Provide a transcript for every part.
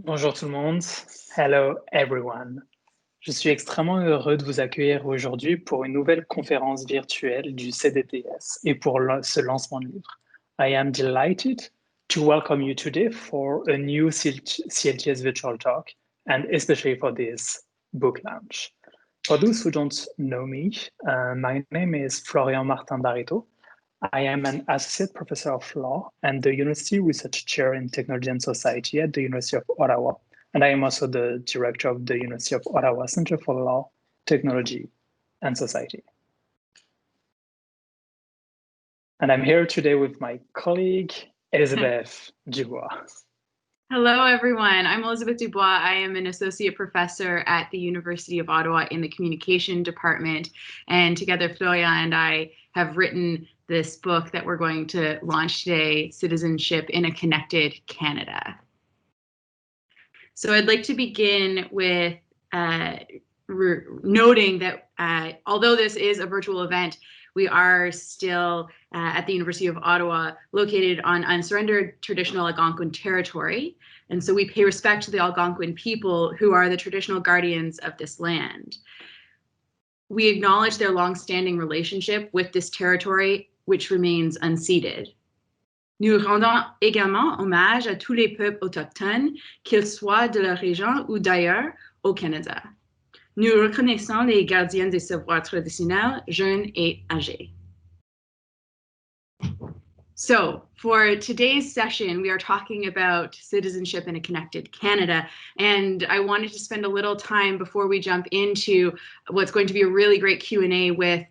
Bonjour tout le monde. Hello everyone. Je suis extrêmement heureux de vous accueillir aujourd'hui pour une nouvelle conférence virtuelle du CDTS et pour ce lancement de livre. I am delighted to welcome you today for a new CLTS virtual talk and especially for this book launch. For those who don't know me, my name is Florian Martin-Bariteau. I am an associate professor of law and the University Research Chair in Technology and Society at the University of Ottawa. And I am also the director of the University of Ottawa Center for Law, Technology, and Society. And I'm here today with my colleague, Elizabeth Dubois. Hello, everyone. I'm Elizabeth Dubois. I am an associate professor at the University of Ottawa in the communication department. And together, Florian and I have written this book that we're going to launch today, Citizenship in a Connected Canada. So I'd like to begin with noting that although this is a virtual event, we are still at the University of Ottawa, located on unsurrendered traditional Algonquin territory. And so we pay respect to the Algonquin people who are the traditional guardians of this land. We acknowledge their longstanding relationship with this territory, which remains unceded. Nous rendons également hommage à tous les peuples autochtones, qu'ils soient de la région ou d'ailleurs au Canada. Nous reconnaissons les gardiens des savoirs traditionnels, jeunes et âgés. So for today's session, we are talking about citizenship in a connected Canada. And I wanted to spend a little time before we jump into what's going to be a really great Q&A with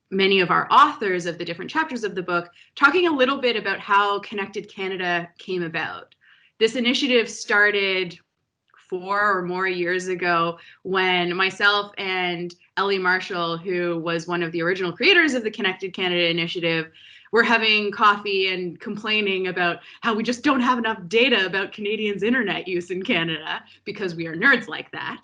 many of our authors of the different chapters of the book, talking a little bit about how Connected Canada came about. This initiative started 4 or more years ago when myself and Ellie Marshall, who was one of the original creators of the Connected Canada initiative, were having coffee and complaining about how we just don't have enough data about Canadians' internet use in Canada because we are nerds like that.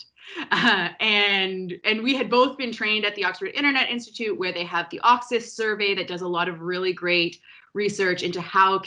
And we had both been trained at the Oxford Internet Institute, where they have the Oxis survey that does a lot of really great research into how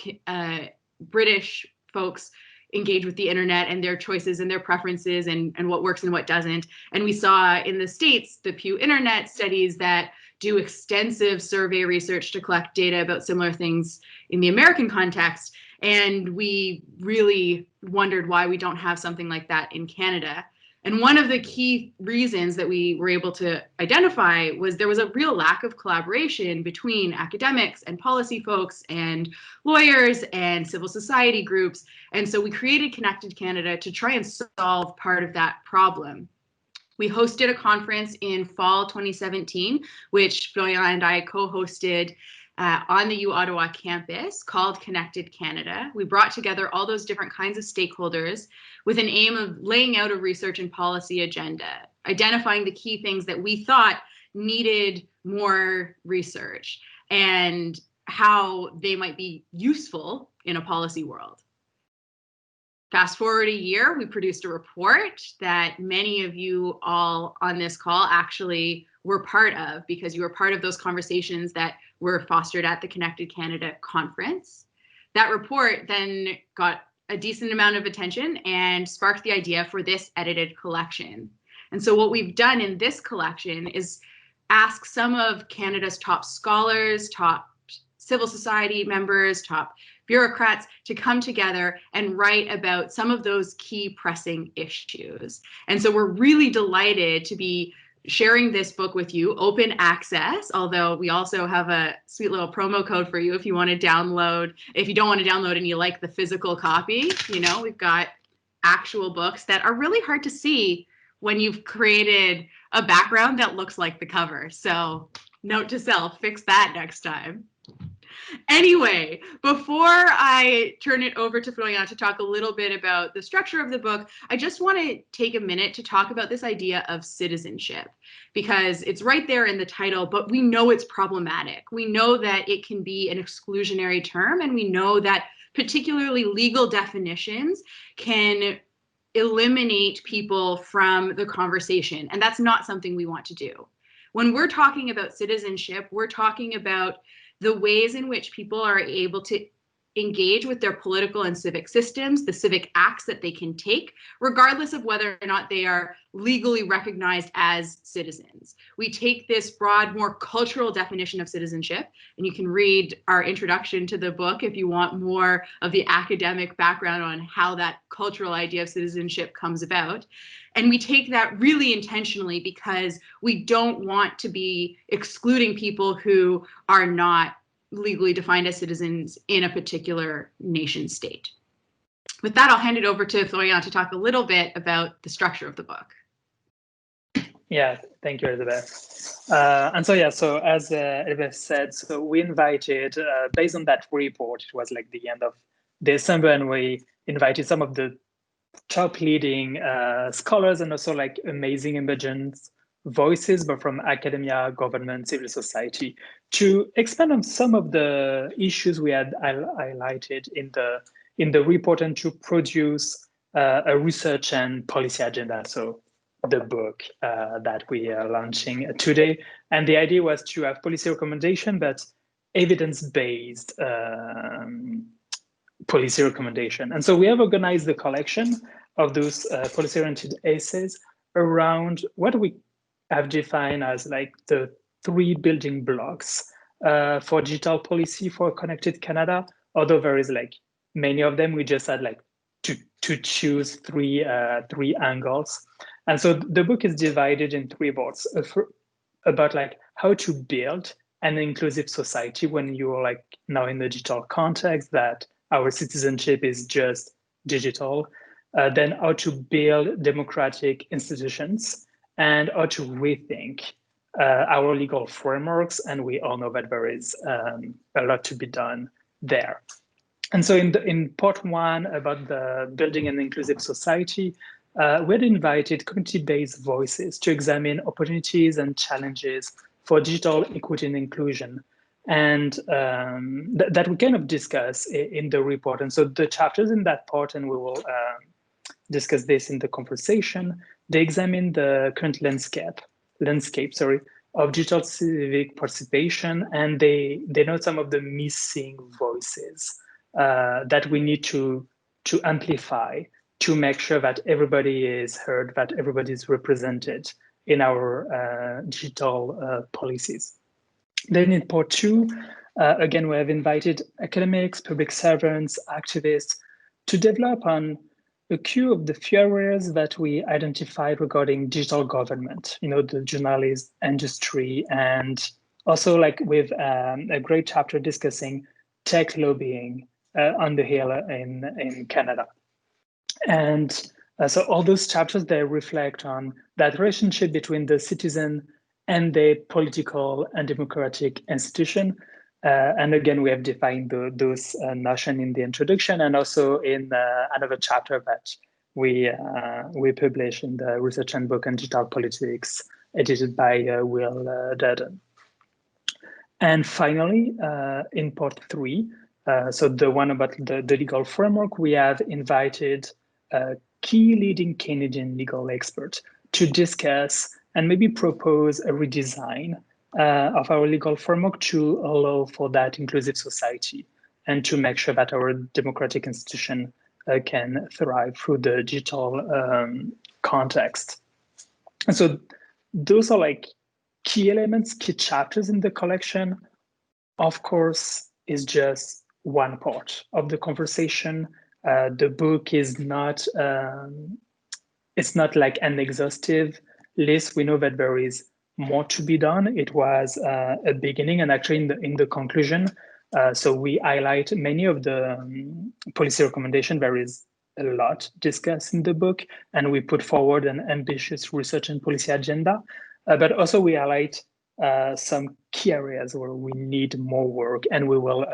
British folks engage with the internet and their choices and their preferences and what works and what doesn't. And we saw in the States, the Pew Internet studies that do extensive survey research to collect data about similar things in the American context. And we really wondered why we don't have something like that in Canada. And one of the key reasons that we were able to identify was there was a real lack of collaboration between academics and policy folks and lawyers and civil society groups. And so we created Connected Canada to try and solve part of that problem. We hosted a conference in fall 2017, which Florian and I co-hosted on the U Ottawa campus called Connected Canada. We brought together all those different kinds of stakeholders with an aim of laying out a research and policy agenda, identifying the key things that we thought needed more research and how they might be useful in a policy world. Fast forward a year, we produced a report that many of you all on this call actually were part of, because you were part of those conversations that were fostered at the Connected Canada conference. That report then got a decent amount of attention and sparked the idea for this edited collection. And so what we've done in this collection is ask some of Canada's top scholars, top civil society members, top bureaucrats to come together and write about some of those key pressing issues. And so we're really delighted to be sharing this book with you, open access, although we also have a sweet little promo code for you if you want to download. If you don't want to download and you like the physical copy, you know, we've got actual books that are really hard to see when you've created a background that looks like the cover. So note to self, fix that next time. Anyway, before I turn it over to Florian to talk a little bit about the structure of the book, I just want to take a minute to talk about this idea of citizenship, because it's right there in the title, but we know it's problematic. We know that it can be an exclusionary term, and we know that particularly legal definitions can eliminate people from the conversation, and that's not something we want to do. When we're talking about citizenship, we're talking about the ways in which people are able to engage with their political and civic systems, the civic acts that they can take, regardless of whether or not they are legally recognized as citizens. We take this broad, more cultural definition of citizenship, and you can read our introduction to the book if you want more of the academic background on how that cultural idea of citizenship comes about. And we take that really intentionally because we don't want to be excluding people who are not legally defined as citizens in a particular nation state. With that, I'll hand it over to Florian to talk a little bit about the structure of the book. Yeah, thank you, Elizabeth. And so, yeah, so as Elizabeth said, so we invited, based on that report, it was like the end of December, and we invited some of the top leading scholars and also like amazing emergent voices, but from academia, government, civil society, to expand on some of the issues we had highlighted in the report and to produce a research and policy agenda. So the book that we are launching today. And the idea was to have policy recommendation, but evidence-based policy recommendation. And so we have organized the collection of those policy-oriented essays around what we have defined as like the 3 building blocks for digital policy for Connected Canada, although there is like many of them. We just had like to choose three angles. And so the book is divided in 3 parts about like how to build an inclusive society when you're like now in the digital context that our citizenship is just digital, then how to build democratic institutions and how to rethink our legal frameworks. And we all know that there is a lot to be done there. And so in part 1 about the building an inclusive society, we had invited community-based voices to examine opportunities and challenges for digital equity and inclusion, and that we kind of discuss in the report. And so the chapters in that part, and we will discuss this in the conversation, they examine the current landscape of digital civic participation, and they note some of the missing voices that we need to amplify to make sure that everybody is heard, that everybody is represented in our digital policies. Then in part 2, again, we have invited academics, public servants, activists to develop on a few areas that we identified regarding digital government, the journalist industry, and also like with a great chapter discussing tech lobbying on the Hill in Canada. And so all those chapters, they reflect on that relationship between the citizen and the political and democratic institution. And again, we have defined those notions in the introduction, and also in another chapter that we published in the Research Handbook on Digital Politics, edited by Will Durden. And finally, in part 3, so the one about the legal framework, we have invited key leading Canadian legal experts to discuss and maybe propose a redesign of our legal framework to allow for that inclusive society and to make sure that our democratic institution can thrive through the digital context. And so those are like key elements, key chapters in the collection. Of course, is just one part of the conversation. The book is not, it's not like an exhaustive list. We know that there is more to be done. It was a beginning, and actually in the conclusion, so we highlight many of the policy recommendations. There is a lot discussed in the book, and we put forward an ambitious research and policy agenda, but also we highlight some key areas where we need more work, and we will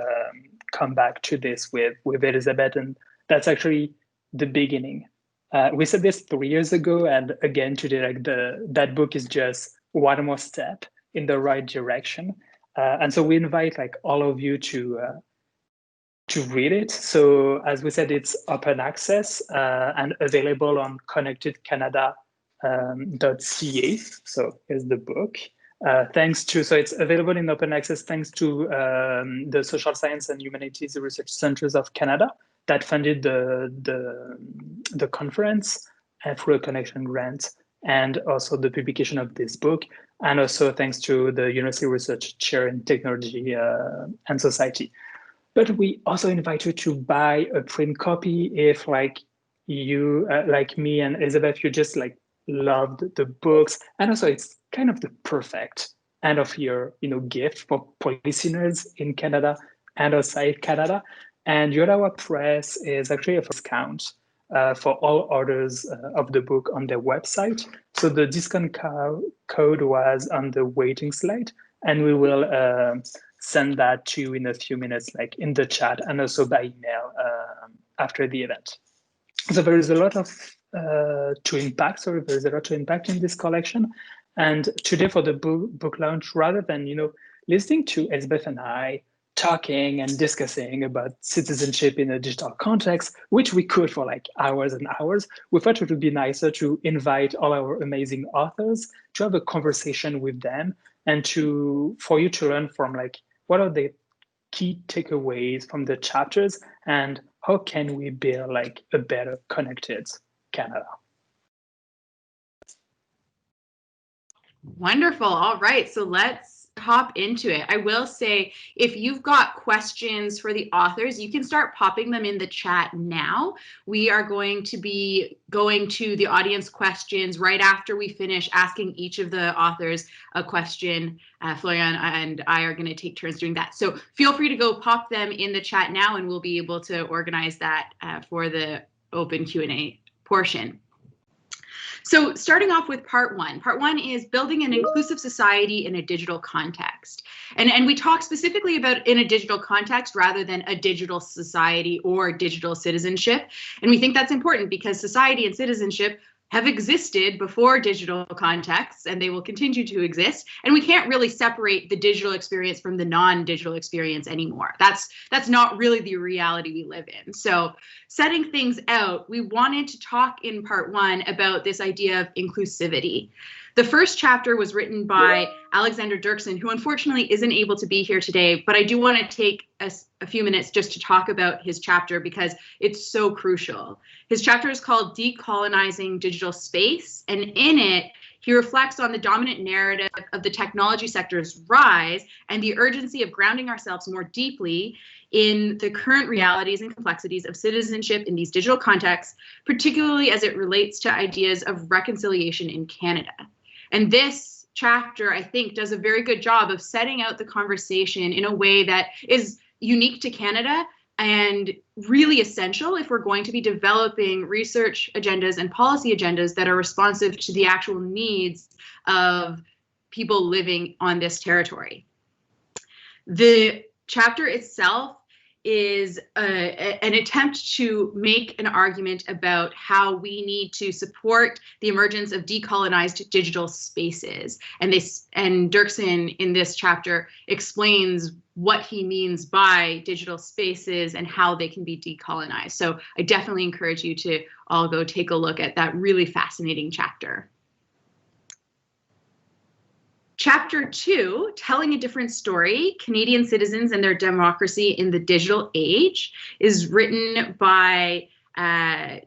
come back to this with Elizabeth, and that's actually the beginning. We said this 3 years ago, and again today, like that book is just one more step in the right direction. And so we invite like all of you to read it. So as we said, it's open access and available on connectedcanada.ca. So here's the book. So it's available in open access thanks to the Social Science and Humanities Research Centres of Canada that funded the conference through a connection grant, and also the publication of this book, and also thanks to the University Research Chair in Technology and Society. But we also invite you to buy a print copy if, like you, like me and Elizabeth, you just like loved the books, and also it's kind of the perfect end of year, gift for listeners in Canada and outside Canada. And the Ottawa Press is actually a discount for all orders of the book on their website. So the discount code was on the waiting slide, and we will send that to you in a few minutes, like in the chat, and also by email after the event. So there is a lot of there's a lot to impact in this collection. And today for the book launch, rather than listening to Elizabeth and I talking and discussing about citizenship in a digital context, which we could for like hours and hours, we thought it would be nicer to invite all our amazing authors to have a conversation with them, and for you to learn from like what are the key takeaways from the chapters, and how can we build like a better connected Canada. Wonderful. All right, so let's hop into it. I will say, if you've got questions for the authors, you can start popping them in the chat now. We are going to be going to the audience questions right after we finish asking each of the authors a question. Florian and I are going to take turns doing that. So feel free to go pop them in the chat now, and we'll be able to organize that for the open Q&A portion. So starting off with part one. Part one is building an inclusive society in a digital context. And we talk specifically about in a digital context rather than a digital society or digital citizenship. And we think that's important because society and citizenship have existed before digital contexts, and they will continue to exist. And we can't really separate the digital experience from the non-digital experience anymore. That's not really the reality we live in. So setting things out, we wanted to talk in part one about this idea of inclusivity. The first chapter was written by Alexander Dirksen, who unfortunately isn't able to be here today, but I do want to take a few minutes just to talk about his chapter because it's so crucial. His chapter is called Decolonizing Digital Space, and in it, he reflects on the dominant narrative of the technology sector's rise and the urgency of grounding ourselves more deeply in the current realities and complexities of citizenship in these digital contexts, particularly as it relates to ideas of reconciliation in Canada. And this chapter, I think, does a very good job of setting out the conversation in a way that is unique to Canada and really essential if we're going to be developing research agendas and policy agendas that are responsive to the actual needs of people living on this territory. The chapter itself is an attempt to make an argument about how we need to support the emergence of decolonized digital spaces. And Dirksen in this chapter explains what he means by digital spaces and how they can be decolonized. So I definitely encourage you to all go take a look at that really fascinating chapter. Chapter 2, Telling a Different Story, Canadian Citizens and Their Democracy in the Digital Age, is written by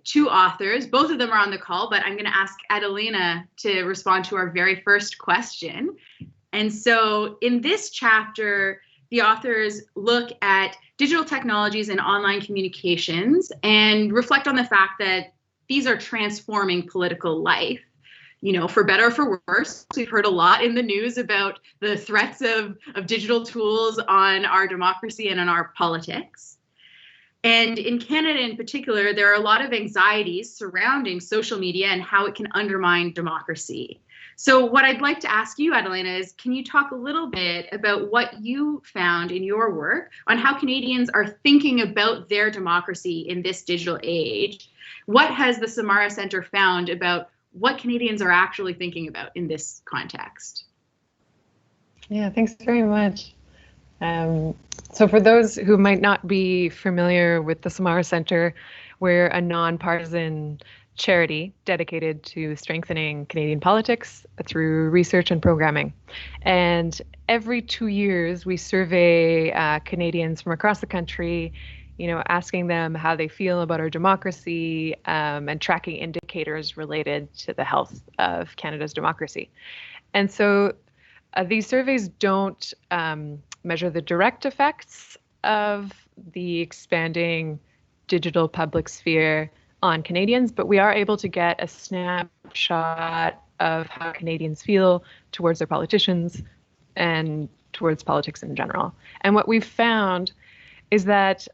two authors. Both of them are on the call, but I'm going to ask Adelina to respond to our very first question. And so in this chapter, the authors look at digital technologies and online communications and reflect on the fact that these are transforming political life. You know, for better or for worse, we've heard a lot in the news about the threats of digital tools on our democracy and on our politics. And in Canada in particular, there are a lot of anxieties surrounding social media and how it can undermine democracy. So what I'd like to ask you, Adelina, is can you talk a little bit about what you found in your work on how Canadians are thinking about their democracy in this digital age? What has the Samara Centre found about what Canadians are actually thinking about in this context? Yeah, thanks very much. So for those who might not be familiar with the Samara Centre, we're a nonpartisan charity dedicated to strengthening Canadian politics through research and programming. And every 2 years, we survey Canadians from across the country, asking them how they feel about our democracy and tracking indicators related to the health of Canada's democracy. And so these surveys don't measure the direct effects of the expanding digital public sphere on Canadians, but we are able to get a snapshot of how Canadians feel towards their politicians and towards politics in general. And what we've found is that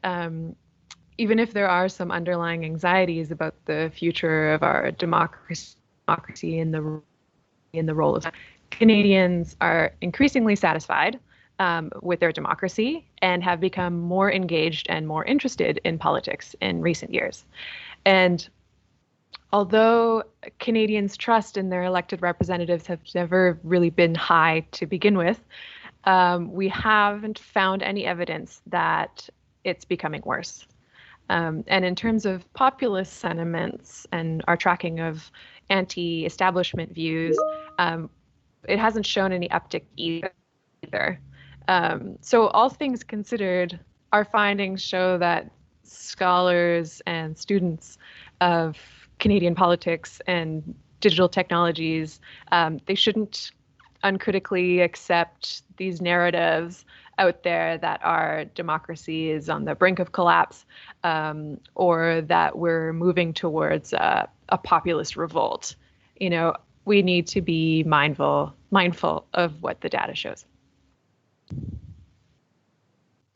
even if there are some underlying anxieties about the future of our democracy in the role of Canadians are increasingly satisfied with their democracy and have become more engaged and more interested in politics in recent years. And although Canadians' trust in their elected representatives have never really been high to begin with, we haven't found any evidence that it's becoming worse. And in terms of populist sentiments and our tracking of anti-establishment views, it hasn't shown any uptick either. So all things considered, our findings show that scholars and students of Canadian politics and digital technologies, they shouldn't uncritically accept these narratives out there that our democracy is on the brink of collapse, or that we're moving towards a populist revolt. We need to be mindful of what the data shows.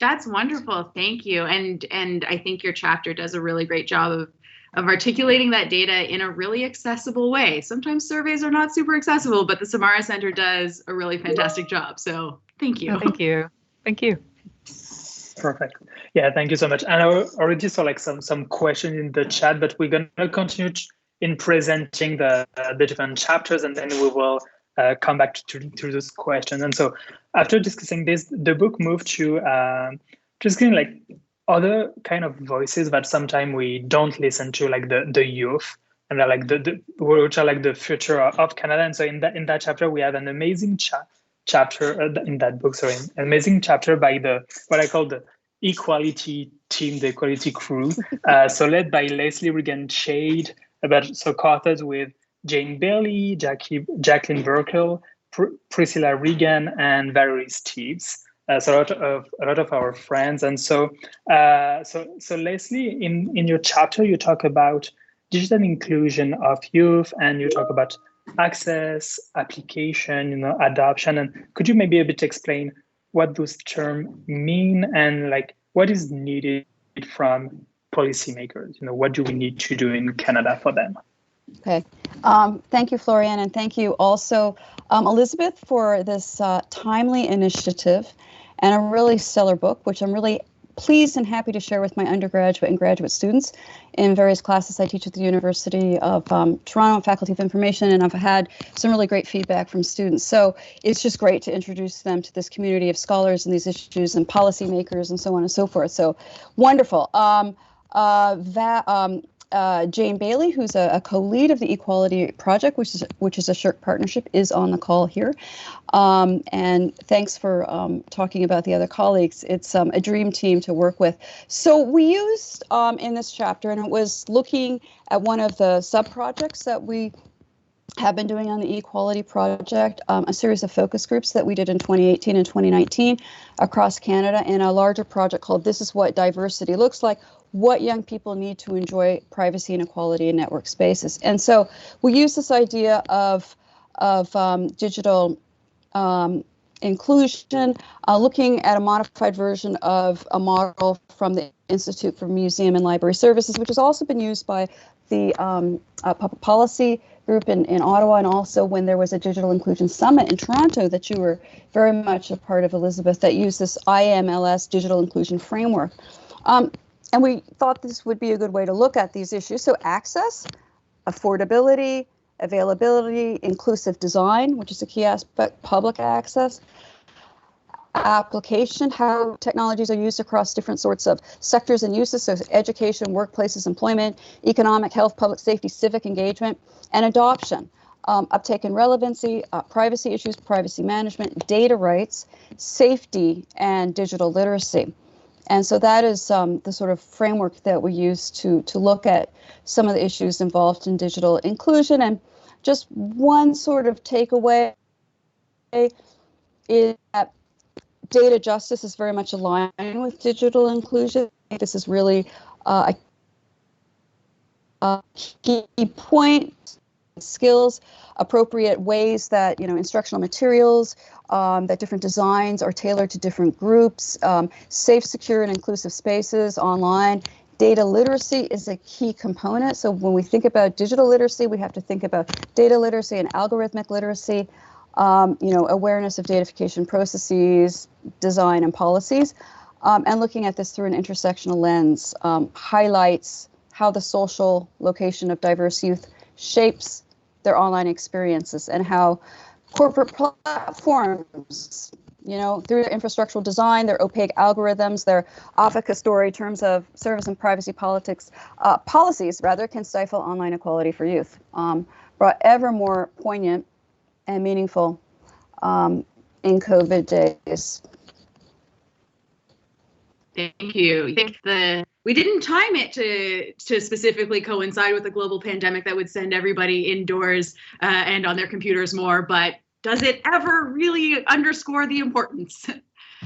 That's wonderful. Thank you. And I think your chapter does a really great job of articulating that data in a really accessible way. Sometimes surveys are not super accessible, but the Samara Center does a really fantastic job. So thank you. Oh, thank you. Thank you. Perfect. Yeah, thank you so much. And I already saw some questions in the chat, but we're going to continue in presenting the different chapters, and then we will come back to those questions. And so after discussing this, the book moved to just getting other kind of voices that sometimes we don't listen to, like the youth, and they're which are like the future of Canada. And so in that chapter, we have an amazing chapter in that book. Sorry, an amazing chapter by what I call the equality team, the equality crew. So led by Leslie Regan-Shade, co-authored with Jane Bailey, Jacqueline Burkle, Priscilla Regan, and Valerie Steves. So a lot of our friends. And so Leslie, in your chapter, you talk about digital inclusion of youth, and you talk about access, application, adoption. And could you maybe a bit explain what those terms mean and what is needed from policymakers? What do we need to do in Canada for them? Okay. Thank you, Florian, and thank you also, Elizabeth, for this timely initiative and a really stellar book, which I'm really pleased and happy to share with my undergraduate and graduate students in various classes I teach at the University of Toronto, Faculty of Information, and I've had some really great feedback from students. So it's just great to introduce them to this community of scholars and these issues and policymakers and so on and so forth. So wonderful. Jane Bailey, who's a co-lead of the Equality Project, which is a SSHRC partnership, is on the call here. And thanks for talking about the other colleagues. It's a dream team to work with. So we used in this chapter, and it was looking at one of the sub-projects that we have been doing on the Equality Project, a series of focus groups that we did in 2018 and 2019 across Canada, in a larger project called This Is What Diversity Looks Like: What Young People Need to Enjoy Privacy and Equality in Network Spaces. And so we use this idea of digital inclusion, looking at a modified version of a model from the Institute for Museum and Library Services, which has also been used by the Public Policy Group in Ottawa, and also when there was a Digital Inclusion Summit in Toronto that you were very much a part of, Elizabeth, that used this IMLS Digital Inclusion Framework. And we thought this would be a good way to look at these issues. So access, affordability, availability, inclusive design, which is a key aspect, public access, application, how technologies are used across different sorts of sectors and uses, so education, workplaces, employment, economic, health, public safety, civic engagement, and adoption. Uptake and relevancy, privacy issues, privacy management, data rights, safety, and digital literacy. And so that is the sort of framework that we use to look at some of the issues involved in digital inclusion. And just one sort of takeaway is that data justice is very much aligned with digital inclusion. This is really a key point. Skills, appropriate ways that instructional materials, that different designs are tailored to different groups, safe, secure, and inclusive spaces online. Data literacy is a key component. So when we think about digital literacy, we have to think about data literacy and algorithmic literacy, awareness of datafication processes, design, and policies, and looking at this through an intersectional lens highlights how the social location of diverse youth shapes their online experiences, and how corporate platforms, through their infrastructural design, their opaque algorithms, their obfuscatory terms of service and privacy policies, can stifle online equality for youth. Brought ever more poignant and meaningful in COVID days. Thank you. We didn't time it to specifically coincide with the global pandemic that would send everybody indoors and on their computers more, but does it ever really underscore the importance?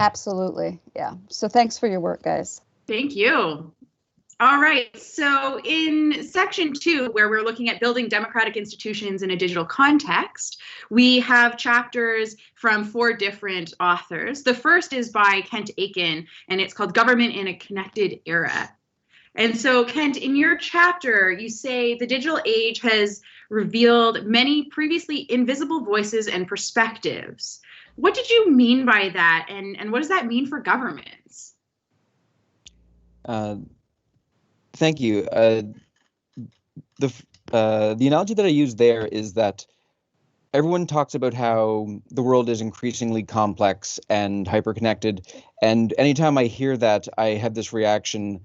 Absolutely. Yeah. So thanks for your work, guys. Thank you. All right. So in section 2, where we're looking at building democratic institutions in a digital context, we have chapters from 4 different authors. The first is by Kent Aiken, and it's called Government in a Connected Era. And so, Kent, in your chapter, you say the digital age has revealed many previously invisible voices and perspectives. What did you mean by that, and what does that mean for governments? Thank you. The analogy that I use there is that everyone talks about how the world is increasingly complex and hyperconnected, and anytime I hear that, I have this reaction,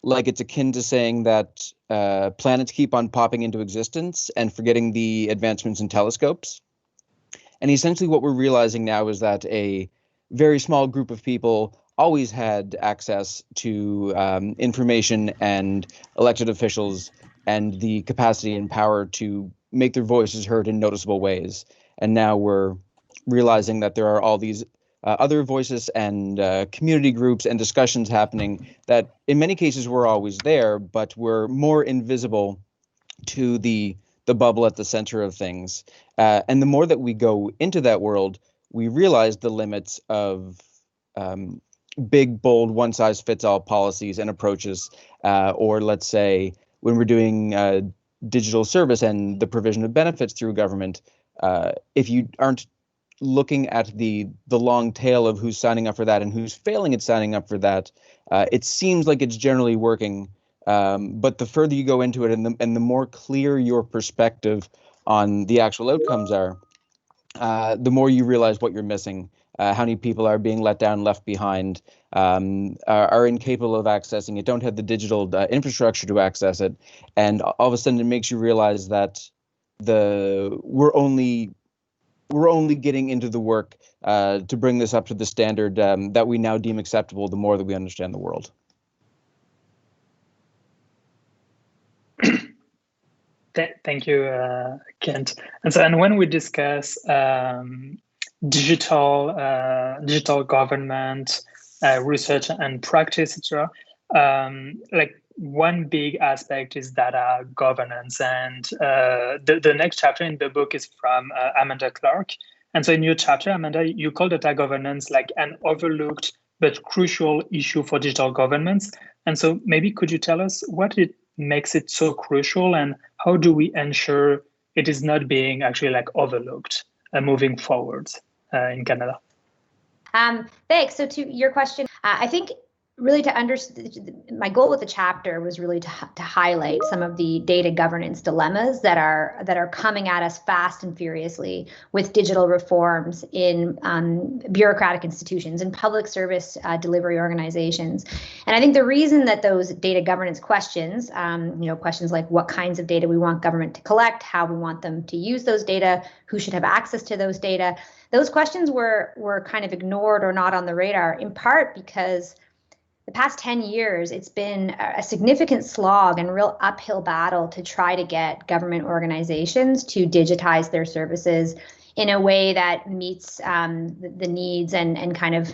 like it's akin to saying that planets keep on popping into existence and forgetting the advancements in telescopes. And essentially what we're realizing now is that a very small group of people always had access to information and elected officials and the capacity and power to make their voices heard in noticeable ways. And now we're realizing that there are all these other voices and community groups and discussions happening that in many cases were always there, but were more invisible to the bubble at the center of things. And the more that we go into that world, we realize the limits of big, bold, one-size-fits-all policies and approaches, or let's say when we're doing digital service and the provision of benefits through government, if you aren't looking at the long tail of who's signing up for that and who's failing at signing up for that, it seems like it's generally working. But the further you go into it and the more clear your perspective on the actual outcomes are, the more you realize what you're missing. How many people are being let down, left behind, are incapable of accessing it, don't have the digital infrastructure to access it. And all of a sudden it makes you realize that we're only getting into the work to bring this up to the standard that we now deem acceptable the more that we understand the world. Thank you, Kent. And when we discuss digital government, research and practice, etc., like one big aspect is data governance. And the next chapter in the book is from Amanda Clark. And so in your chapter, Amanda, you call data governance like an overlooked but crucial issue for digital governments. And so maybe could you tell us what it makes it so crucial, and how do we ensure it is not being actually like overlooked moving forward in Canada? Thanks. So to your question, I think really to understand, my goal with the chapter was really to highlight some of the data governance dilemmas that are coming at us fast and furiously with digital reforms in bureaucratic institutions and public service delivery organizations. And I think the reason that those data governance questions, questions like what kinds of data we want government to collect, how we want them to use those data, who should have access to those data, those questions were kind of ignored or not on the radar, in part because the past 10 years, it's been a significant slog and real uphill battle to try to get government organizations to digitize their services in a way that meets the needs and kind of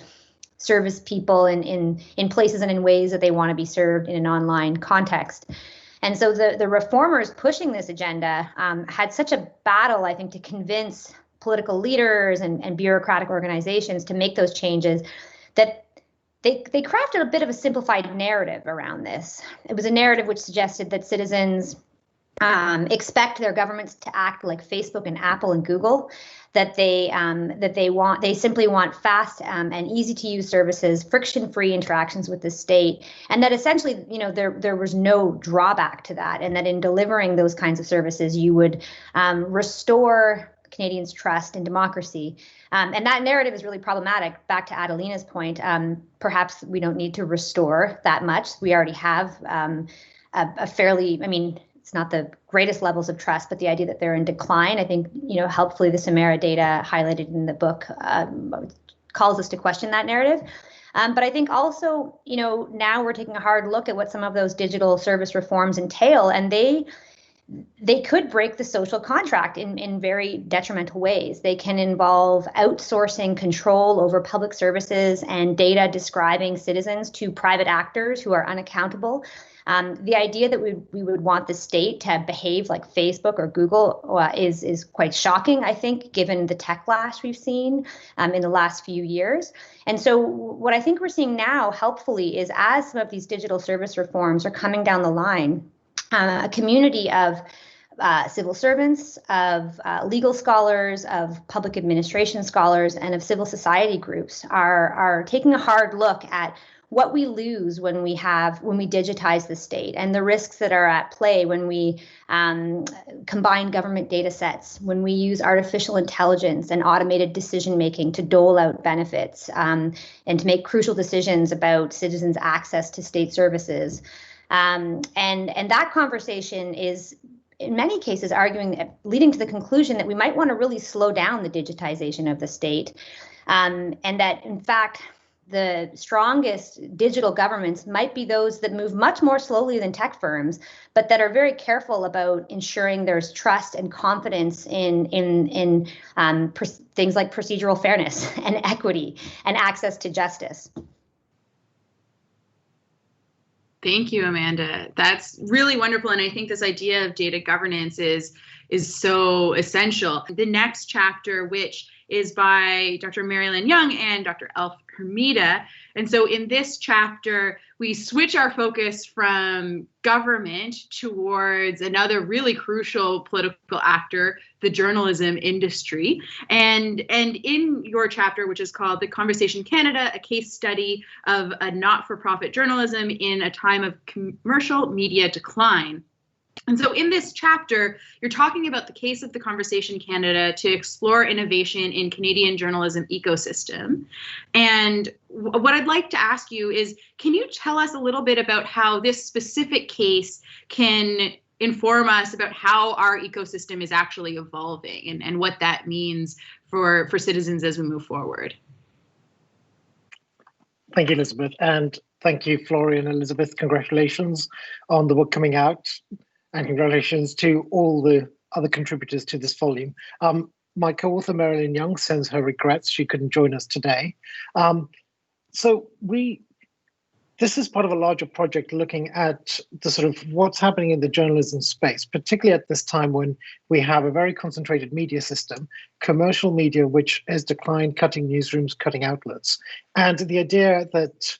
service people in places and in ways that they want to be served in an online context. And so the reformers pushing this agenda had such a battle, I think, to convince political leaders and bureaucratic organizations to make those changes that they crafted a bit of a simplified narrative around this. It was a narrative which suggested that citizens expect their governments to act like Facebook and Apple and Google, that they simply want fast and easy to use services, friction-free interactions with the state, and that essentially, there was no drawback to that, and that in delivering those kinds of services, you would restore Canadians' trust in democracy. And that narrative is really problematic. Back to Adelina's point, perhaps we don't need to restore that much. We already have a fairly, it's not the greatest levels of trust, but the idea that they're in decline, I think, helpfully the Samara data highlighted in the book calls us to question that narrative. But I think also, now we're taking a hard look at what some of those digital service reforms entail, and they could break the social contract in very detrimental ways. They can involve outsourcing control over public services and data describing citizens to private actors who are unaccountable. The idea that we would want the state to behave like Facebook or Google is quite shocking, I think, given the techlash we've seen in the last few years. And so what I think we're seeing now, helpfully, is as some of these digital service reforms are coming down the line, a community of civil servants, of legal scholars, of public administration scholars, and of civil society groups are taking a hard look at what we lose when we digitize the state, and the risks that are at play when we combine government data sets, when we use artificial intelligence and automated decision making to dole out benefits and to make crucial decisions about citizens' access to state services. And that conversation is, in many cases, leading to the conclusion that we might want to really slow down the digitization of the state, and that, in fact, the strongest digital governments might be those that move much more slowly than tech firms, but that are very careful about ensuring there's trust and confidence in things like procedural fairness and equity and access to justice. Thank you, Amanda. That's really wonderful. And I think this idea of data governance is so essential. The next chapter, which is by Dr. Marilyn Young and Dr. Elf Hermida. And so in this chapter, we switch our focus from government towards another really crucial political actor, the journalism industry. And in your chapter, which is called The Conversation Canada, a case study of a not-for-profit journalism in a time of commercial media decline. And so in this chapter, you're talking about the case of The Conversation Canada to explore innovation in Canadian journalism ecosystem. And what I'd like to ask you is, can you tell us a little bit about how this specific case can inform us about how our ecosystem is actually evolving and what that means for citizens as we move forward? Thank you, Elizabeth. And thank you, Florian and Elizabeth. Congratulations on the book coming out. And congratulations to all the other contributors to this volume. My co-author, Marilyn Young, sends her regrets she couldn't join us today. This is part of a larger project looking at the sort of what's happening in the journalism space, particularly at this time when we have a very concentrated media system, commercial media, which has declined, cutting newsrooms, cutting outlets. And the idea that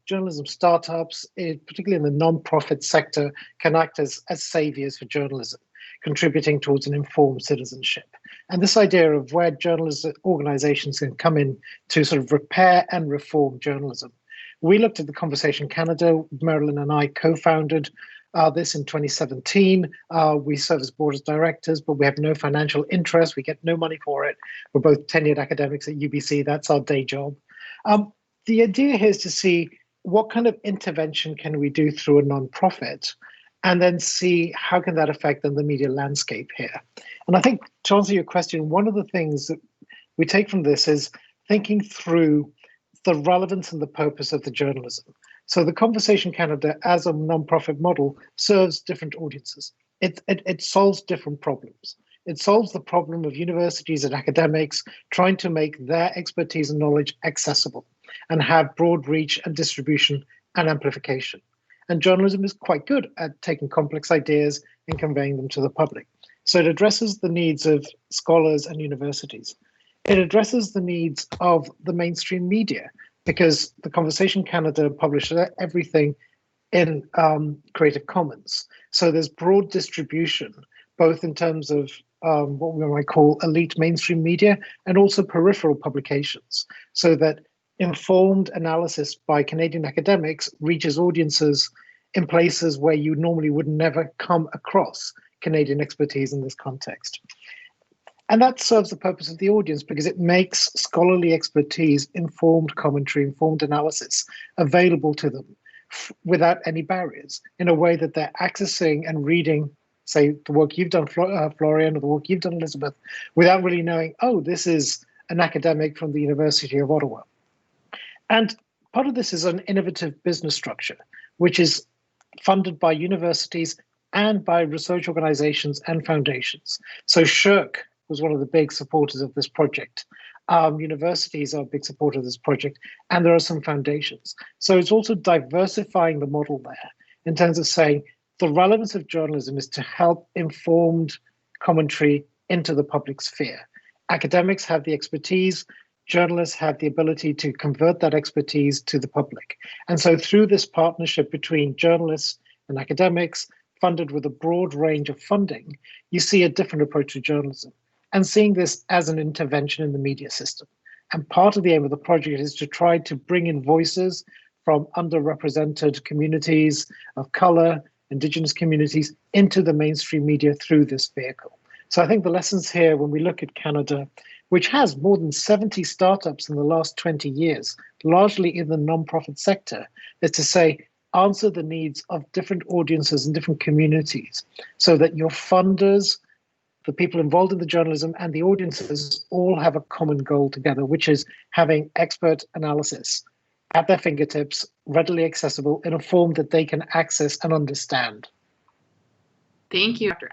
journalism startups, particularly in the non-profit sector, can act as saviors for journalism, contributing towards an informed citizenship. And this idea of where journalism organizations can come in to sort of repair and reform journalism We looked at the Conversation Canada. Marilyn and I co-founded this in 2017. We serve as board of directors, but we have no financial interest. We get no money for it. We're both tenured academics at UBC. That's our day job. The idea here is to see what kind of intervention can we do through a nonprofit, and then see how can that affect the media landscape here. And I think to answer your question, one of the things that we take from this is thinking through the relevance and the purpose of the journalism. So the Conversation Canada as a nonprofit model serves different audiences. It solves different problems. It solves the problem of universities and academics trying to make their expertise and knowledge accessible and have broad reach and distribution and amplification. And journalism is quite good at taking complex ideas and conveying them to the public. So it addresses the needs of scholars and universities. It addresses the needs of the mainstream media, because the Conversation Canada publishes everything in Creative Commons. So there's broad distribution, both in terms of what we might call elite mainstream media and also peripheral publications, so that informed analysis by Canadian academics reaches audiences in places where you normally would never come across Canadian expertise in this context. And that serves the purpose of the audience because it makes scholarly expertise, informed commentary, informed analysis available to them without any barriers, in a way that they're accessing and reading, say, the work you've done, Florian, or the work you've done, Elizabeth, without really knowing, oh, this is an academic from the University of Ottawa. And part of this is an innovative business structure, which is funded by universities and by research organizations and foundations. So SSHRC was one of the big supporters of this project. Universities are a big supporter of this project, and there are some foundations. So it's also diversifying the model there in terms of saying the relevance of journalism is to help informed commentary into the public sphere. Academics have the expertise, journalists have the ability to convert that expertise to the public. And so through this partnership between journalists and academics, funded with a broad range of funding, you see a different approach to journalism, and seeing this as an intervention in the media system. And part of the aim of the project is to try to bring in voices from underrepresented communities of color, Indigenous communities, into the mainstream media through this vehicle. So I think the lessons here, when we look at Canada, which has more than 70 startups in the last 20 years, largely in the nonprofit sector, is to say, answer the needs of different audiences and different communities so that your funders, the people involved in the journalism, and the audiences all have a common goal together, which is having expert analysis at their fingertips, readily accessible in a form that they can access and understand. Thank you, Dr.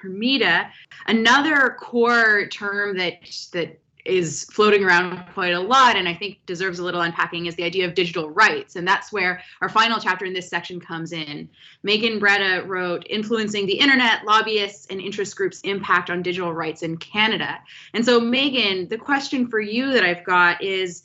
Hermida. Another core term that is floating around quite a lot, and I think deserves a little unpacking, is the idea of digital rights. And that's where our final chapter in this section comes in. Megan Breda wrote, Influencing the Internet, Lobbyists and Interest Groups' Impact on Digital Rights in Canada. And so, Megan, the question for you that I've got is,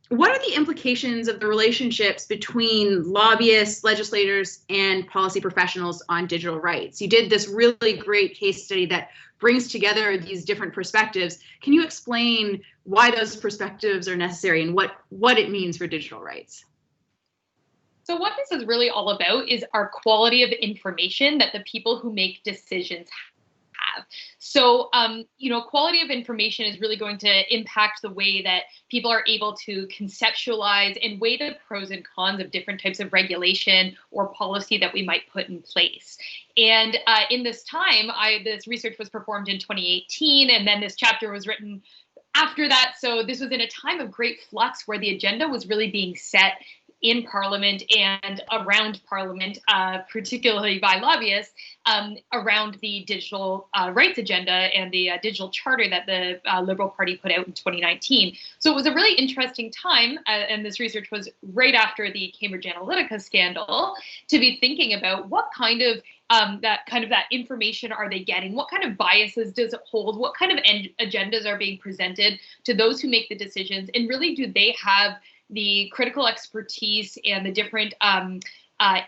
what are the implications of the relationships between lobbyists, legislators, and policy professionals on digital rights? You did this really great case study that brings together these different perspectives. Can you explain why those perspectives are necessary and what it means for digital rights? So what this is really all about is our quality of information that the people who make decisions have. So, quality of information is really going to impact the way that people are able to conceptualize and weigh the pros and cons of different types of regulation or policy that we might put in place. And in this time, this research was performed in 2018, and then this chapter was written after that. So this was in a time of great flux where the agenda was really being set in Parliament and around Parliament, particularly by lobbyists, around the digital rights agenda and the digital charter that the Liberal Party put out in 2019. So it was a really interesting time, and this research was right after the Cambridge Analytica scandal, to be thinking about what kind of that information are they getting? What kind of biases does it hold? What kind of agendas are being presented to those who make the decisions? And really, do they have the critical expertise and the different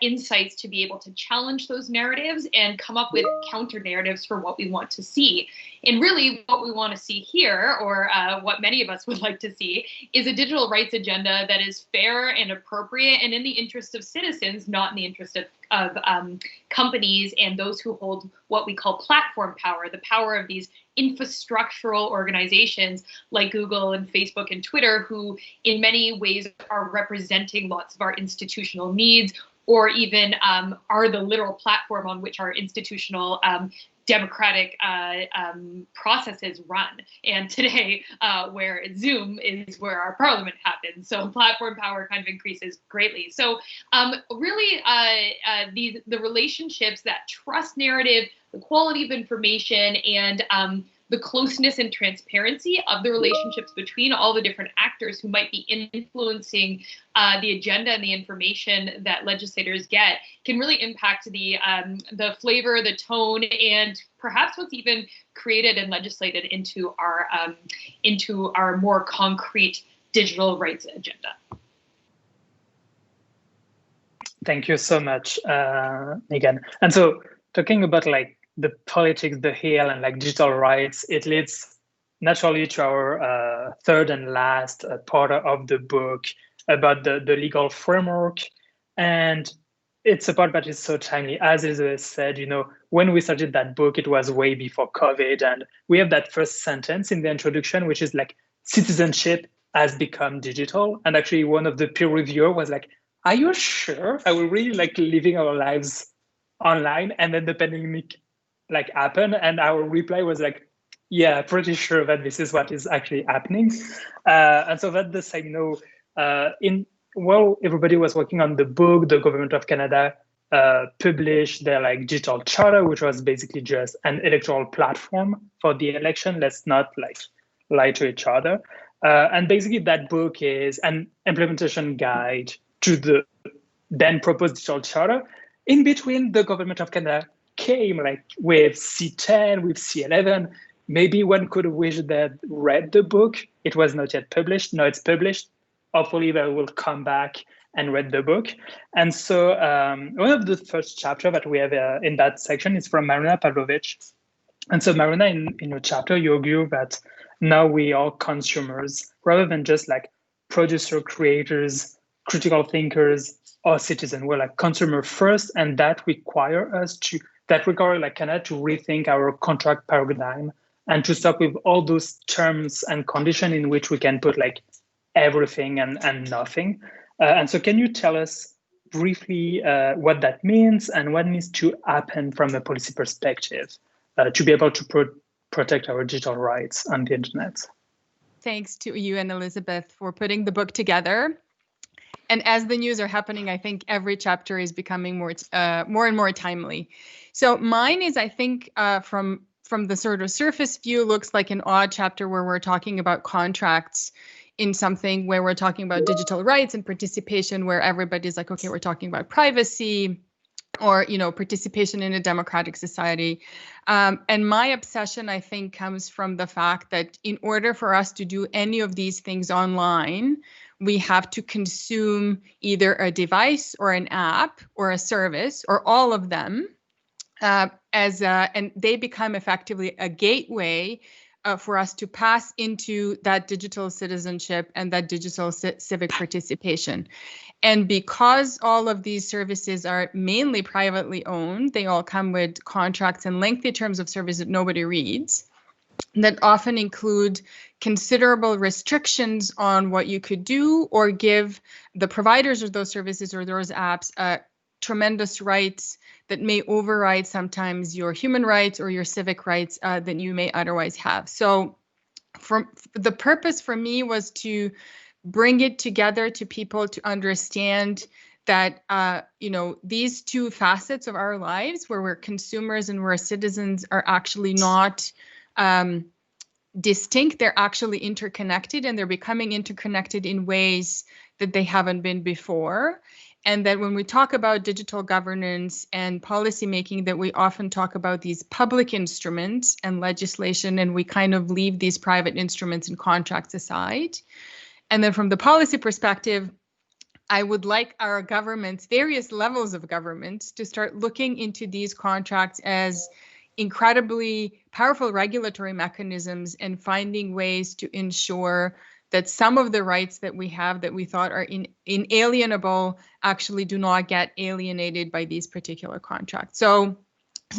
insights to be able to challenge those narratives and come up with counter narratives for what we want to see? And really what we want to see here, or what many of us would like to see, is a digital rights agenda that is fair and appropriate and in the interest of citizens, not in the interest of companies and those who hold what we call platform power, the power of these infrastructural organizations like Google and Facebook and Twitter, who in many ways are representing lots of our institutional needs, or even are the literal platform on which our institutional democratic processes run. And today, where Zoom is where our parliament happens. So platform power kind of increases greatly. So really, the relationships, that trust narrative, the quality of information, and the closeness and transparency of the relationships between all the different actors who might be influencing the agenda and the information that legislators get can really impact the flavor, the tone, and perhaps what's even created and legislated into our more concrete digital rights agenda. Thank you so much, Megan. And so talking about like the politics, the Hill, and like digital rights, it leads naturally to our third and last part of the book about the legal framework. And it's a part that is so timely. As Elizabeth said, you know, when we started that book, it was way before COVID. And we have that first sentence in the introduction, which is like, citizenship has become digital. And actually one of the peer reviewers was like, are you sure? Are we really like living our lives online? And then the pandemic like happened, and our reply was like, yeah, pretty sure that this is what is actually happening. And so that's the same. You know, while everybody was working on the book, the government of Canada published their like digital charter, which was basically just an electoral platform for the election. Let's not like lie to each other. And basically that book is an implementation guide to the then proposed digital charter. In between, the government of Canada came like with C10, with C11. Maybe one could wish that read the book. It was not yet published. Now it's published. Hopefully they will come back and read the book. And so one of the first chapters that we have in that section is from Marina Pavlovich. And so Marina, in your chapter, you argue that now we are consumers rather than just like producer, creators, critical thinkers, or citizens. We're like consumer first, and that require like Canada to rethink our contract paradigm and to stop with all those terms and conditions in which we can put like everything and nothing. And so can you tell us briefly what that means and what needs to happen from a policy perspective to be able to protect our digital rights on the internet? Thanks to you and Elizabeth for putting the book together. And as the news are happening, I think every chapter is becoming more and more timely. So mine is, I think, from the sort of surface view, looks like an odd chapter where we're talking about contracts in something where we're talking about digital rights and participation, where everybody's like, okay, we're talking about privacy or, you know, participation in a democratic society. And my obsession, I think, comes from the fact that in order for us to do any of these things online, we have to consume either a device or an app or a service or all of them and they become effectively a gateway for us to pass into that digital citizenship and that digital civic participation. And because all of these services are mainly privately owned, they all come with contracts and lengthy terms of service that nobody reads, that often include considerable restrictions on what you could do or give the providers of those services or those apps tremendous rights that may override sometimes your human rights or your civic rights that you may otherwise have. So the purpose for me was to bring it together to people to understand that, these two facets of our lives where we're consumers and we're citizens are actually not distinct. They're actually interconnected, and they're becoming interconnected in ways that they haven't been before. And that when we talk about digital governance and policymaking, that we often talk about these public instruments and legislation, and we kind of leave these private instruments and contracts aside. And then from the policy perspective, I would like our governments, various levels of governments, to start looking into these contracts as incredibly powerful regulatory mechanisms and finding ways to ensure that some of the rights that we have that we thought are inalienable actually do not get alienated by these particular contracts. So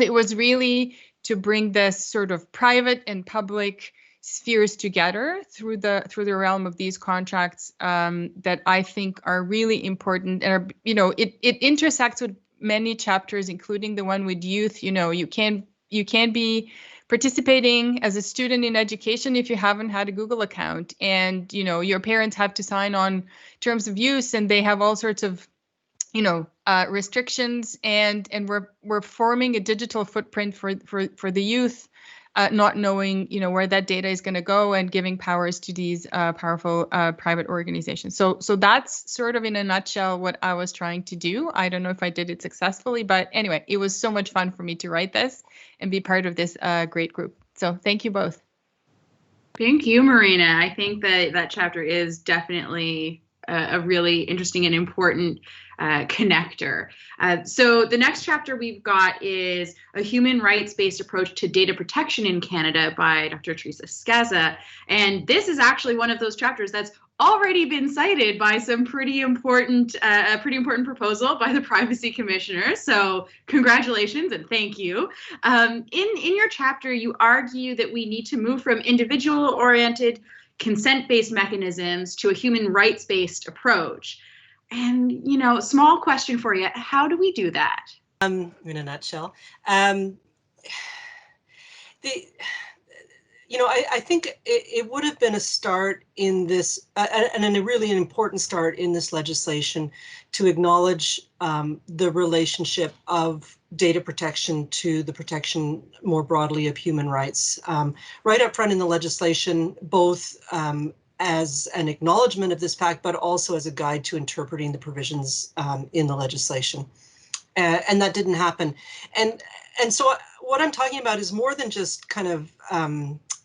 it was really to bring this sort of private and public spheres together through the realm of these contracts that I think are really important, and are, it intersects with many chapters, including the one with youth. You can't be participating as a student in education if you haven't had a Google account, and your parents have to sign on terms of use, and they have all sorts of restrictions, and we're forming a digital footprint for the youth, not knowing where that data is going to go, and giving powers to these powerful private organizations. So that's sort of in a nutshell what I was trying to do. I don't know if I did it successfully, but anyway, it was so much fun for me to write this and be part of this great group. So thank you both. Thank you, Marina. I think that chapter is definitely a really interesting and important connector. So the next chapter we've got is a human rights-based approach to data protection in Canada by Dr. Teresa Skaza. And this is actually one of those chapters that's already been cited by some pretty important proposal by the Privacy Commissioner. So congratulations and thank you. In your chapter, you argue that we need to move from individual-oriented consent-based mechanisms to a human rights-based approach. And, small question for you, how do we do that? In a nutshell, I think it would have been a start in this, and a really important start in this legislation, to acknowledge the relationship of data protection to the protection more broadly of human rights. Right up front in the legislation, both as an acknowledgement of this fact, but also as a guide to interpreting the provisions in the legislation. And that didn't happen. And so what I'm talking about is more than just kind of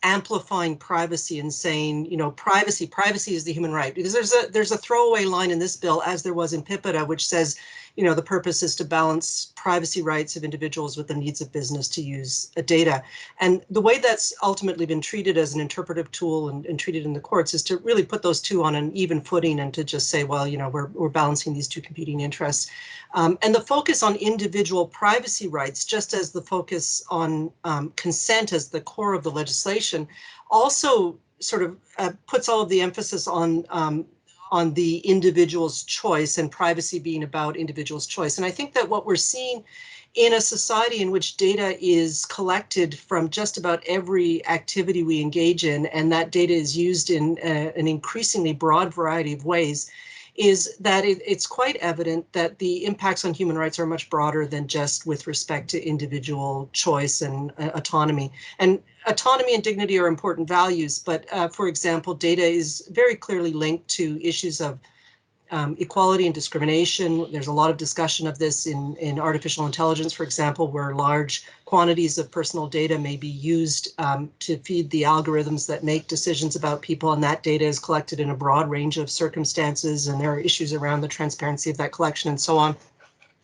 amplifying privacy and saying, privacy is the human right, because there's a throwaway line in this bill, as there was in PIPEDA, which says, the purpose is to balance privacy rights of individuals with the needs of business to use data. And the way that's ultimately been treated as an interpretive tool and treated in the courts is to really put those two on an even footing, and to just say, well, we're balancing these two competing interests. And the focus on individual privacy rights, just as the focus on consent as the core of the legislation, also sort of puts all of the emphasis on the individual's choice, and privacy being about individual's choice. And I think that what we're seeing in a society in which data is collected from just about every activity we engage in, and that data is used in an increasingly broad variety of ways, is that it's quite evident that the impacts on human rights are much broader than just with respect to individual choice and autonomy. And autonomy and dignity are important values, but for example, data is very clearly linked to issues of equality and discrimination. There's a lot of discussion of this in artificial intelligence, for example, where large quantities of personal data may be used to feed the algorithms that make decisions about people, and that data is collected in a broad range of circumstances, and there are issues around the transparency of that collection and so on.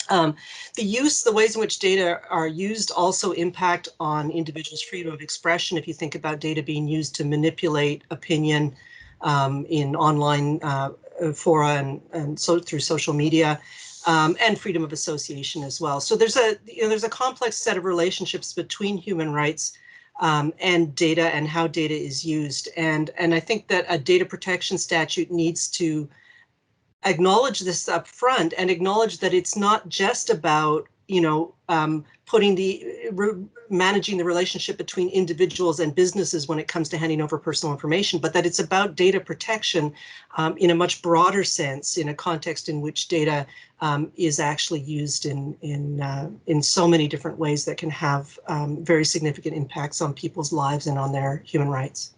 The ways in which data are used also impact on individuals' freedom of expression. If you think about data being used to manipulate opinion in online fora and so through social media, and freedom of association as well. So there's a complex set of relationships between human rights and data, and how data is used. And I think that a data protection statute needs to acknowledge this up front, and acknowledge that it's not just about managing the relationship between individuals and businesses when it comes to handing over personal information, but that it's about data protection in a much broader sense, in a context in which data is actually used in so many different ways that can have very significant impacts on people's lives and on their human rights.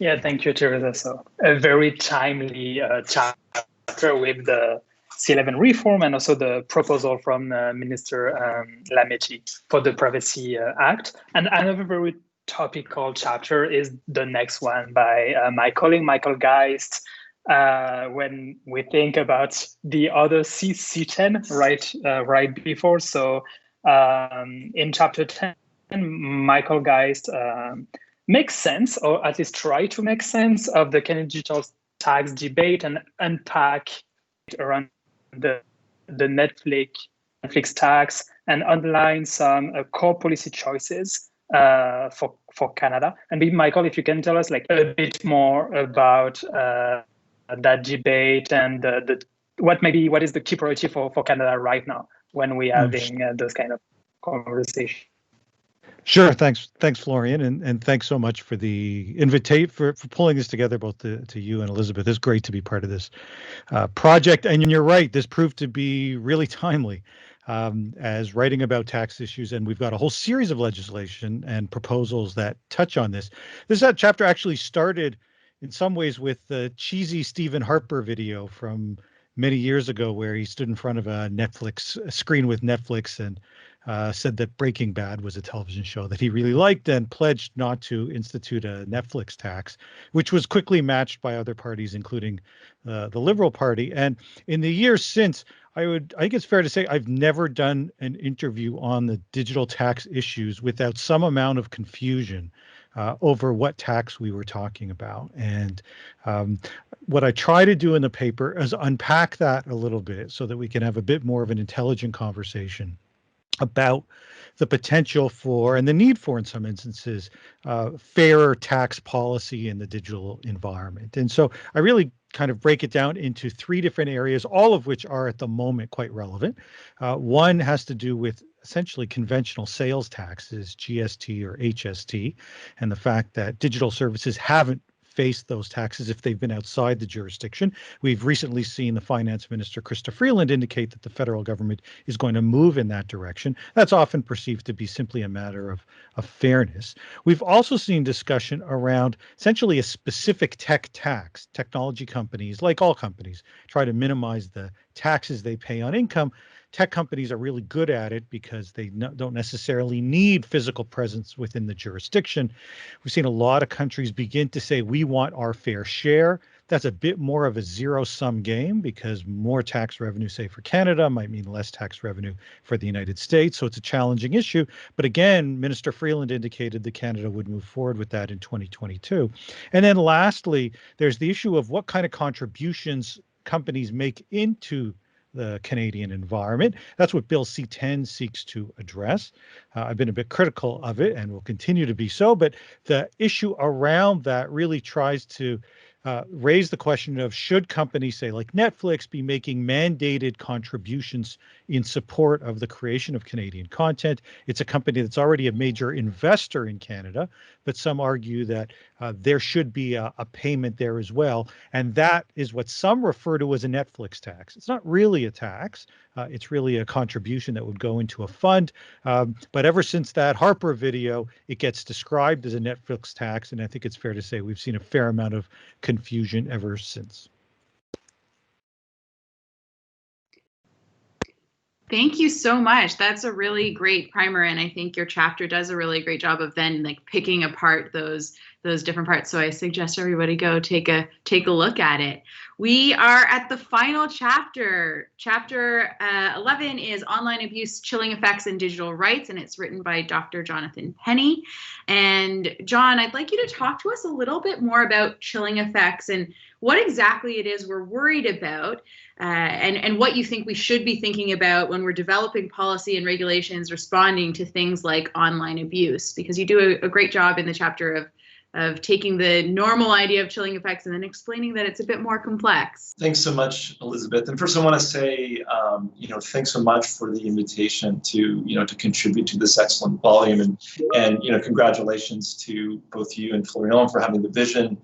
Yeah, thank you, Teresa. So a very timely chapter with the C11 reform, and also the proposal from Minister Lamechi for the Privacy Act. And another very topical chapter is the next one by my colleague Michael Geist. When we think about the other C10 right before, so In chapter 10, Michael Geist makes sense, or at least try to make sense, of the Canadian digital tax debate and unpack around the Netflix tax and underline some core policy choices for Canada. And maybe, Michael, if you can tell us like a bit more about that debate and what is the key priority for Canada right now when we're having those kind of conversations. Sure. Thanks, Florian, and thanks so much for the invitation for pulling this together, both to you and Elizabeth. It's great to be part of this project. And you're right, this proved to be really timely as writing about tax issues, and we've got a whole series of legislation and proposals that touch on this. This chapter actually started in some ways with the cheesy Stephen Harper video from many years ago, where he stood in front of a screen with Netflix and said that Breaking Bad was a television show that he really liked and pledged not to institute a Netflix tax, which was quickly matched by other parties, including the Liberal Party. And in the years since, I think it's fair to say I've never done an interview on the digital tax issues without some amount of confusion over what tax we were talking about. And what I try to do in the paper is unpack that a little bit so that we can have a bit more of an intelligent conversation about the potential for, and the need for in some instances, fairer tax policy in the digital environment. And so I really kind of break it down into three different areas, all of which are at the moment quite relevant. One has to do with essentially conventional sales taxes, GST or HST, and the fact that digital services haven't faced those taxes if they've been outside the jurisdiction. We've recently seen the Finance Minister, Chrystia Freeland, indicate that the federal government is going to move in that direction. That's often perceived to be simply a matter of fairness. We've also seen discussion around essentially a specific tech tax. Technology companies, like all companies, try to minimize the taxes they pay on income. Tech companies are really good at it because they don't necessarily need physical presence within the jurisdiction. We've seen a lot of countries begin to say, we want our fair share. That's a bit more of a zero-sum game because more tax revenue, say, for Canada might mean less tax revenue for the United States. So it's a challenging issue. But again, Minister Freeland indicated that Canada would move forward with that in 2022. And then lastly, there's the issue of what kind of contributions companies make into the Canadian environment. That's what Bill C-10 seeks to address. I've been a bit critical of it and will continue to be so, but the issue around that really tries to raise the question of, should companies, say like Netflix, be making mandated contributions in support of the creation of Canadian content? It's a company that's already a major investor in Canada, but some argue that there should be a payment there as well. And that is what some refer to as a Netflix tax. It's not really a tax. It's really a contribution that would go into a fund. But ever since that Harper video, it gets described as a Netflix tax. And I think it's fair to say we've seen a fair amount of confusion ever since. Thank you so much. That's a really great primer, and I think your chapter does a really great job of then like picking apart those different parts. So I suggest everybody go take a look at it. We are at the final chapter. Chapter 11 is Online Abuse, Chilling Effects, and Digital Rights, and it's written by Dr. Jonathan Penny. And John, I'd like you to talk to us a little bit more about chilling effects and what exactly it is we're worried about, and what you think we should be thinking about when we're developing policy and regulations responding to things like online abuse, because you do a great job in the chapter of taking the normal idea of chilling effects and then explaining that it's a bit more complex. Thanks so much, Elizabeth. And first I want to say, thanks so much for the invitation to contribute to this excellent volume, and congratulations to both you and Florian for having the vision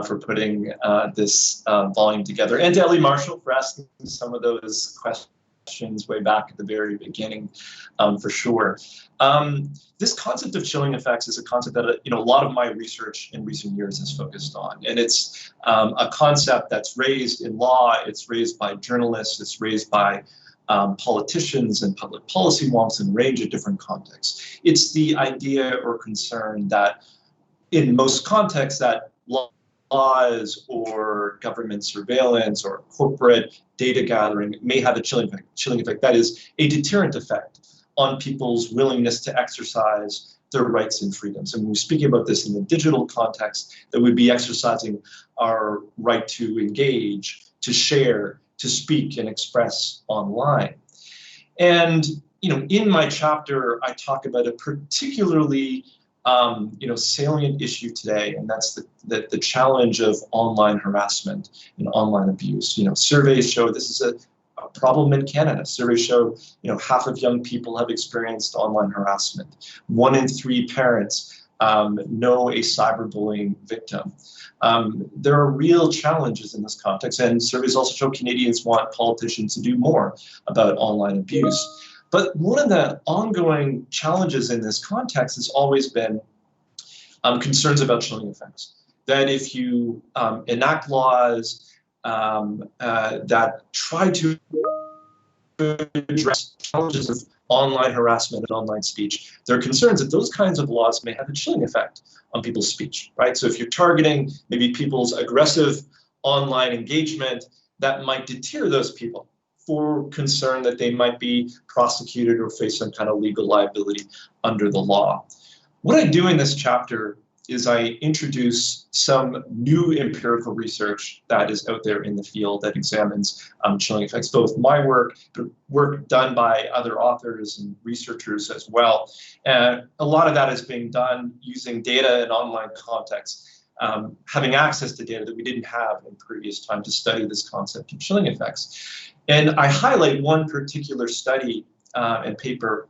for putting this volume together, and to Ellie Marshall for asking some of those questions way back at the very beginning, for sure. This concept of chilling effects is a concept that a lot of my research in recent years has focused on, and it's a concept that's raised in law, it's raised by journalists, it's raised by politicians and public policy wonks in a range of different contexts. It's the idea or concern that in most contexts that laws or government surveillance or corporate data gathering may have a chilling effect. That is a deterrent effect on people's willingness to exercise their rights and freedoms. And when we're speaking about this in the digital context, that would be exercising our right to engage, to share, to speak and express online. And in my chapter, I talk about a particularly salient issue today, and that's the challenge of online harassment and online abuse. Surveys show this is a problem in Canada. Surveys show, half of young people have experienced online harassment. 1 in 3 parents know a cyberbullying victim. There are real challenges in this context, and surveys also show Canadians want politicians to do more about online abuse. But one of the ongoing challenges in this context has always been concerns about chilling effects. That if you enact laws that try to address challenges of online harassment and online speech, there are concerns that those kinds of laws may have a chilling effect on people's speech, right? So if you're targeting maybe people's aggressive online engagement, that might deter those people for concern that they might be prosecuted or face some kind of legal liability under the law. What I do in this chapter is I introduce some new empirical research that is out there in the field that examines chilling effects, both my work, but work done by other authors and researchers as well. And a lot of that is being done using data in online contexts, having access to data that we didn't have in previous time to study this concept of chilling effects. And I highlight one particular study and paper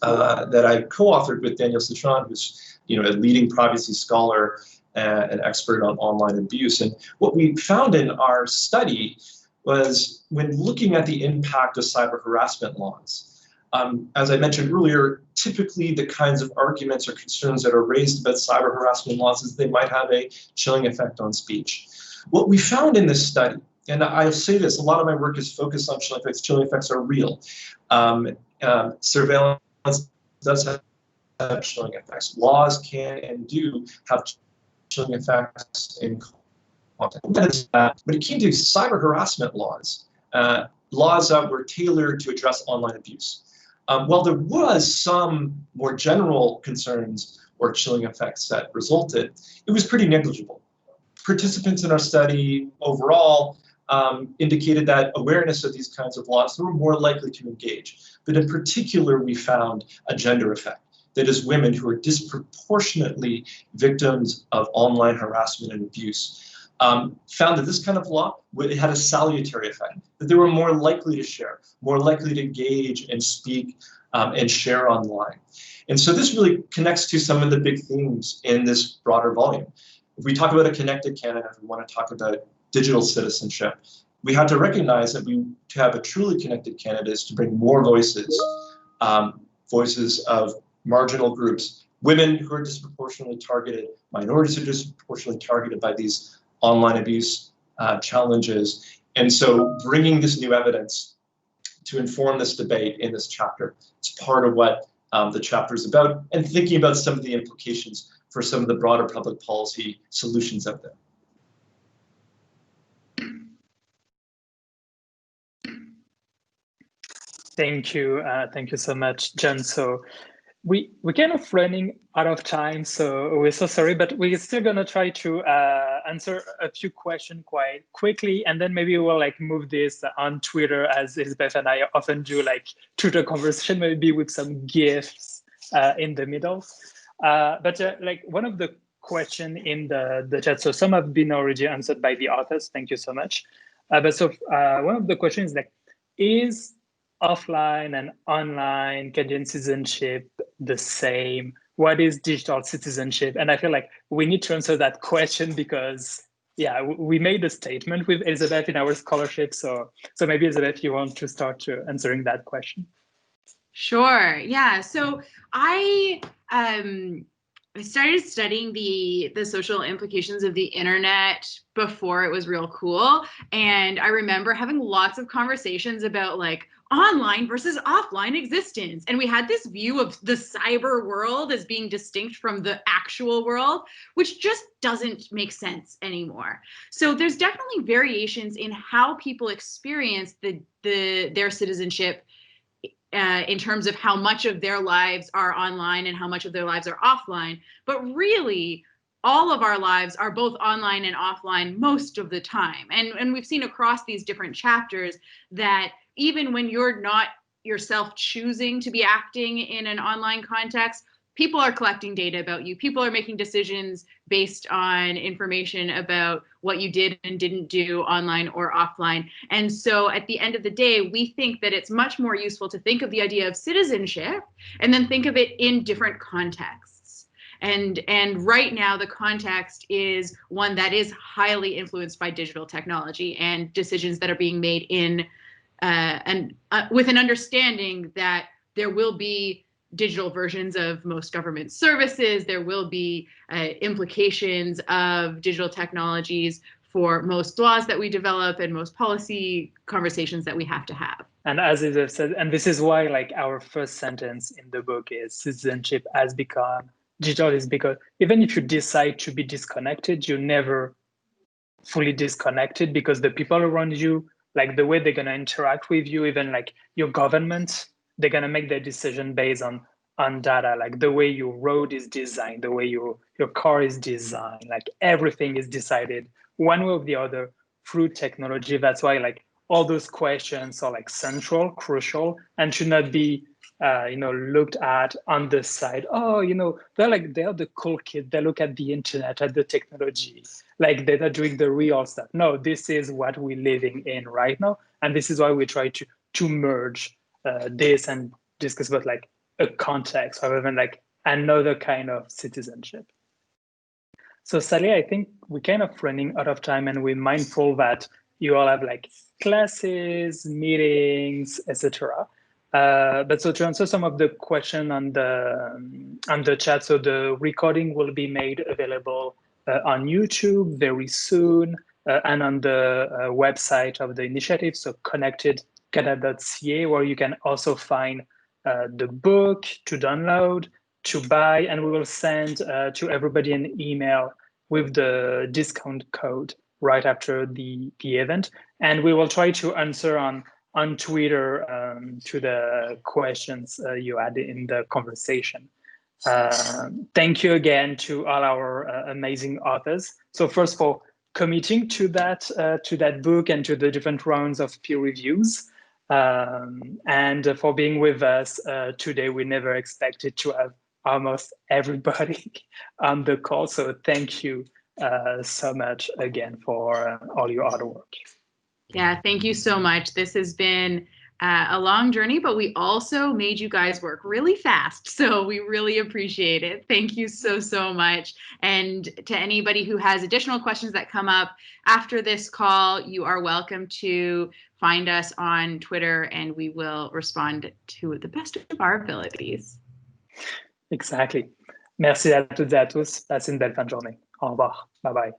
that I co-authored with Daniel Citron, who's a leading privacy scholar and expert on online abuse. And what we found in our study was when looking at the impact of cyber harassment laws, as I mentioned earlier, typically the kinds of arguments or concerns that are raised about cyber harassment laws is they might have a chilling effect on speech. What we found in this study, and I'll say this, a lot of my work is focused on chilling effects. Chilling effects are real. Surveillance does have chilling effects. Laws can and do have chilling effects in context. But it came to cyber harassment laws, laws that were tailored to address online abuse. While there was some more general concerns or chilling effects that resulted, it was pretty negligible. Participants in our study overall indicated that awareness of these kinds of laws, they were more likely to engage. But in particular, we found a gender effect. That is, women who are disproportionately victims of online harassment and abuse found that this kind of law, it had a salutary effect, that they were more likely to share, more likely to engage and speak and share online. And so this really connects to some of the big themes in this broader volume. If we talk about a connected Canada, if we want to talk about digital citizenship, we have to recognize that to have a truly connected Canada is to bring more voices, voices of marginal groups, women who are disproportionately targeted, minorities who are disproportionately targeted by these online abuse challenges. And so bringing this new evidence to inform this debate in this chapter is part of what the chapter is about, and thinking about some of the implications for some of the broader public policy solutions out there. Thank you so much, John. So we're kind of running out of time, so we're so sorry, but we're still gonna try to answer a few questions quite quickly, and then maybe we'll move this on Twitter, as Elizabeth and I often do, Twitter conversation, maybe with some GIFs in the middle. But one of the question in the chat, so some have been already answered by the authors. Thank you so much. But so one of the questions is offline and online Canadian citizenship the same? What is digital citizenship? And I feel like we need to answer that question because, yeah, we made a statement with Elizabeth in our scholarship. So maybe Elizabeth, you want to start answering that question? Sure. Yeah. So I started studying the social implications of the internet before it was real cool. And I remember having lots of conversations about online versus offline existence. And we had this view of the cyber world as being distinct from the actual world, which just doesn't make sense anymore. So there's definitely variations in how people experience their citizenship in terms of how much of their lives are online and how much of their lives are offline. But really, all of our lives are both online and offline most of the time. And we've seen across these different chapters that even when you're not yourself choosing to be acting in an online context, people are collecting data about you. People are making decisions based on information about what you did and didn't do online or offline. And so at the end of the day, we think that it's much more useful to think of the idea of citizenship and then think of it in different contexts. And right now, the context is one that is highly influenced by digital technology and decisions that are being made in with an understanding that there will be digital versions of most government services. There will be implications of digital technologies for most laws that we develop and most policy conversations that we have to have. And as it is said, and this is why like our first sentence in the book is citizenship has become digital, is because even if you decide to be disconnected, you're never fully disconnected, because the people around you, like the way they're going to interact with you, even like your government, they're going to make their decision based on data, like the way your road is designed, the way your car is designed, like everything is decided one way or the other through technology. That's why like all those questions are like central, crucial, and should not be looked at on the side. Oh, they're the cool kids. They look at the internet, at the technology, like they're not doing the real stuff. No, this is what we're living in right now, and this is why we try to merge this and discuss about like a context rather than like another kind of citizenship. So Sally, I think we're kind of running out of time, and we're mindful that you all have like classes, meetings, etc. But so to answer some of the question on the chat, so the recording will be made available on YouTube very soon, and on the website of the initiative, so connectedcanada.ca, where you can also find the book to download, to buy, and we will send to everybody an email with the discount code right after the event. And we will try to answer on Twitter to the questions you had in the conversation. Thank you again to all our amazing authors. So first for committing to that book and to the different rounds of peer reviews. And for being with us today. We never expected to have almost everybody on the call. So thank you so much again for all your hard work. Yeah, thank you so much. This has been a long journey, but we also made you guys work really fast. So we really appreciate it. Thank you so, so much. And to anybody who has additional questions that come up after this call, you are welcome to find us on Twitter and we will respond to the best of our abilities. Exactly. Merci à toutes et à tous. Passez une belle fin de journée. Au revoir. Bye bye.